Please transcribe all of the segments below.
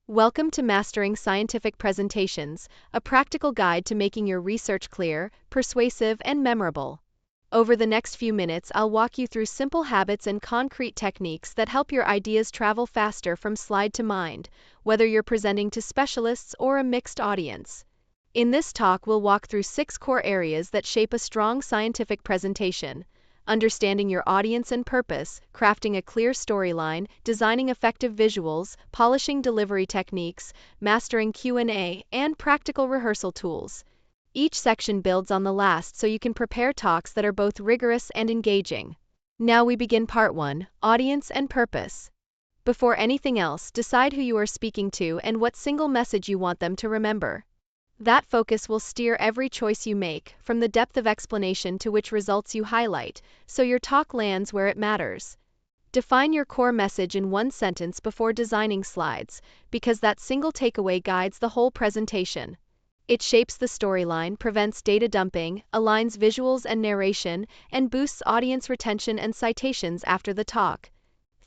Welcome to Mastering Scientific Presentations, a practical guide to making your research clear, persuasive, and memorable. Over the next few minutes, I'll walk you through simple habits and concrete techniques that help your ideas travel faster from slide to mind, whether you're presenting to specialists or a mixed audience. In this talk, we'll walk through 6 core areas that shape a strong scientific presentation: understanding your audience and purpose, crafting a clear storyline, designing effective visuals, polishing delivery techniques, mastering Q&A, and practical rehearsal tools. Each section builds on the last so you can prepare talks that are both rigorous and engaging. Now we begin part 1, audience and purpose. Before anything else, decide who you are speaking to and what single message you want them to remember. That focus will steer every choice you make, from the depth of explanation to which results you highlight, so your talk lands where it matters. Define your core message in one sentence before designing slides, because that single takeaway guides the whole presentation. It shapes the storyline, prevents data dumping, aligns visuals and narration, and boosts audience retention and citations after the talk.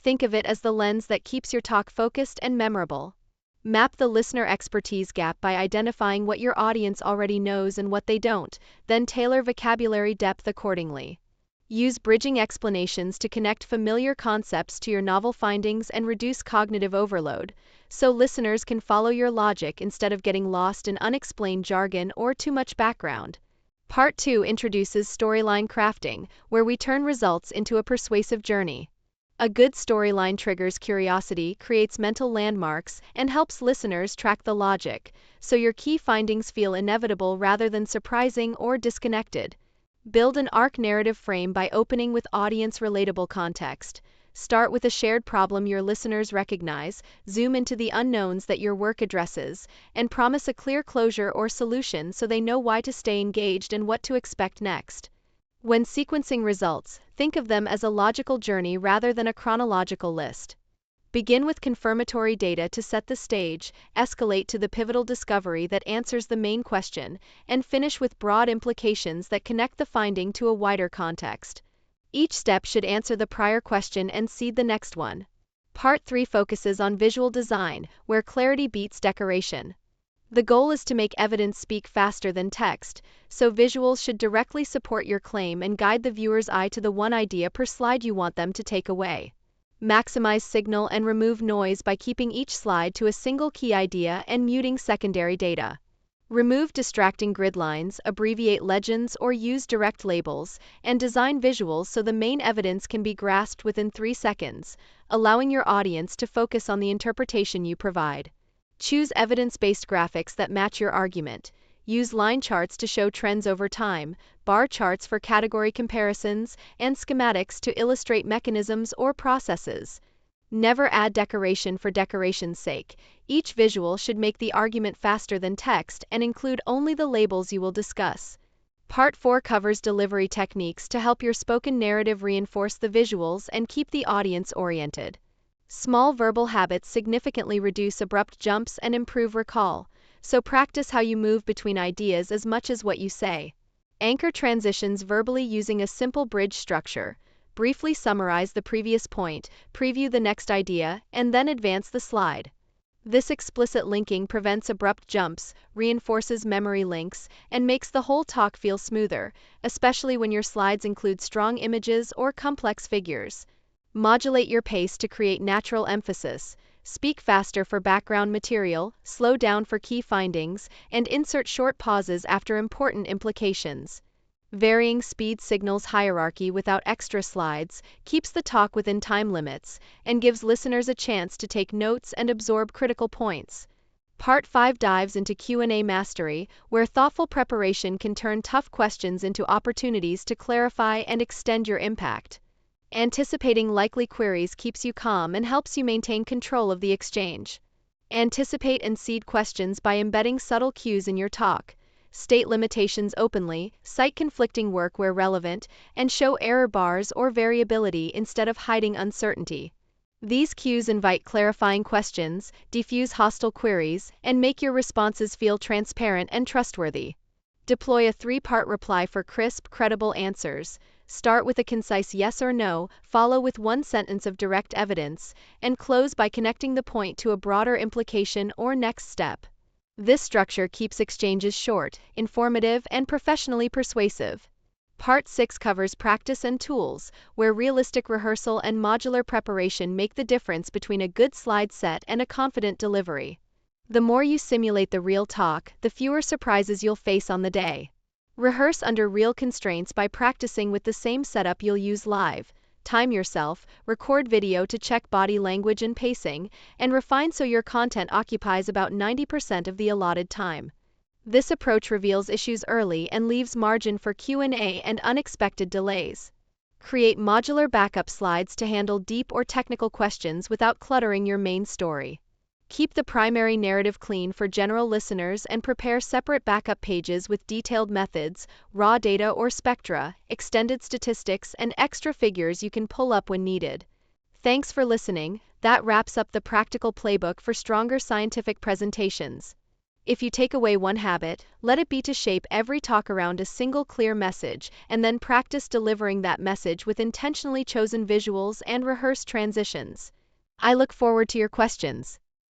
Think of it as the lens that keeps your talk focused and memorable. Map the listener expertise gap by identifying what your audience already knows and what they don't, then tailor vocabulary depth accordingly. Use bridging explanations to connect familiar concepts to your novel findings and reduce cognitive overload, so listeners can follow your logic instead of getting lost in unexplained jargon or too much background. Part 2 introduces storyline crafting, where we turn results into a persuasive journey. A good storyline triggers curiosity, creates mental landmarks, and helps listeners track the logic, so your key findings feel inevitable rather than surprising or disconnected. Build an arc narrative frame by opening with audience-relatable context. Start with a shared problem your listeners recognize, zoom into the unknowns that your work addresses, and promise a clear closure or solution so they know why to stay engaged and what to expect next. When sequencing results, think of them as a logical journey rather than a chronological list. Begin with confirmatory data to set the stage, escalate to the pivotal discovery that answers the main question, and finish with broad implications that connect the finding to a wider context. Each step should answer the prior question and seed the next one. Part 3 focuses on visual design, where clarity beats decoration. The goal is to make evidence speak faster than text, so visuals should directly support your claim and guide the viewer's eye to the one idea per slide you want them to take away. Maximize signal and remove noise by keeping each slide to a single key idea and muting secondary data. Remove distracting grid lines, abbreviate legends or use direct labels, and design visuals so the main evidence can be grasped within 3 seconds, allowing your audience to focus on the interpretation you provide. Choose evidence-based graphics that match your argument. Use line charts to show trends over time, bar charts for category comparisons, and schematics to illustrate mechanisms or processes. Never add decoration for decoration's sake. Each visual should make the argument faster than text and include only the labels you will discuss. Part 4 covers delivery techniques to help your spoken narrative reinforce the visuals and keep the audience oriented. Small verbal habits significantly reduce abrupt jumps and improve recall, so practice how you move between ideas as much as what you say. Anchor transitions verbally using a simple bridge structure. Briefly summarize the previous point, preview the next idea, and then advance the slide. This explicit linking prevents abrupt jumps, reinforces memory links, and makes the whole talk feel smoother, especially when your slides include strong images or complex figures. Modulate your pace to create natural emphasis. Speak faster for background material, slow down for key findings, and insert short pauses after important implications. Varying speed signals hierarchy without extra slides, keeps the talk within time limits, and gives listeners a chance to take notes and absorb critical points. Part 5 dives into Q&A mastery, where thoughtful preparation can turn tough questions into opportunities to clarify and extend your impact. Anticipating likely queries keeps you calm and helps you maintain control of the exchange. Anticipate and seed questions by embedding subtle cues in your talk. State limitations openly, cite conflicting work where relevant, and show error bars or variability instead of hiding uncertainty. These cues invite clarifying questions, diffuse hostile queries, and make your responses feel transparent and trustworthy. Deploy a 3-part reply for crisp, credible answers. Start with a concise yes or no, follow with one sentence of direct evidence, and close by connecting the point to a broader implication or next step. This structure keeps exchanges short, informative, and professionally persuasive. Part 6 covers practice and tools, where realistic rehearsal and modular preparation make the difference between a good slide set and a confident delivery. The more you simulate the real talk, the fewer surprises you'll face on the day. Rehearse under real constraints by practicing with the same setup you'll use live. Time yourself, record video to check body language and pacing, and refine so your content occupies about 90% of the allotted time. This approach reveals issues early and leaves margin for Q&A and unexpected delays. Create modular backup slides to handle deep or technical questions without cluttering your main story. Keep the primary narrative clean for general listeners and prepare separate backup pages with detailed methods, raw data or spectra, extended statistics, and extra figures you can pull up when needed. Thanks for listening. That wraps up the practical playbook for stronger scientific presentations. If you take away one habit, let it be to shape every talk around a single clear message, and then practice delivering that message with intentionally chosen visuals and rehearsed transitions. I look forward to your questions.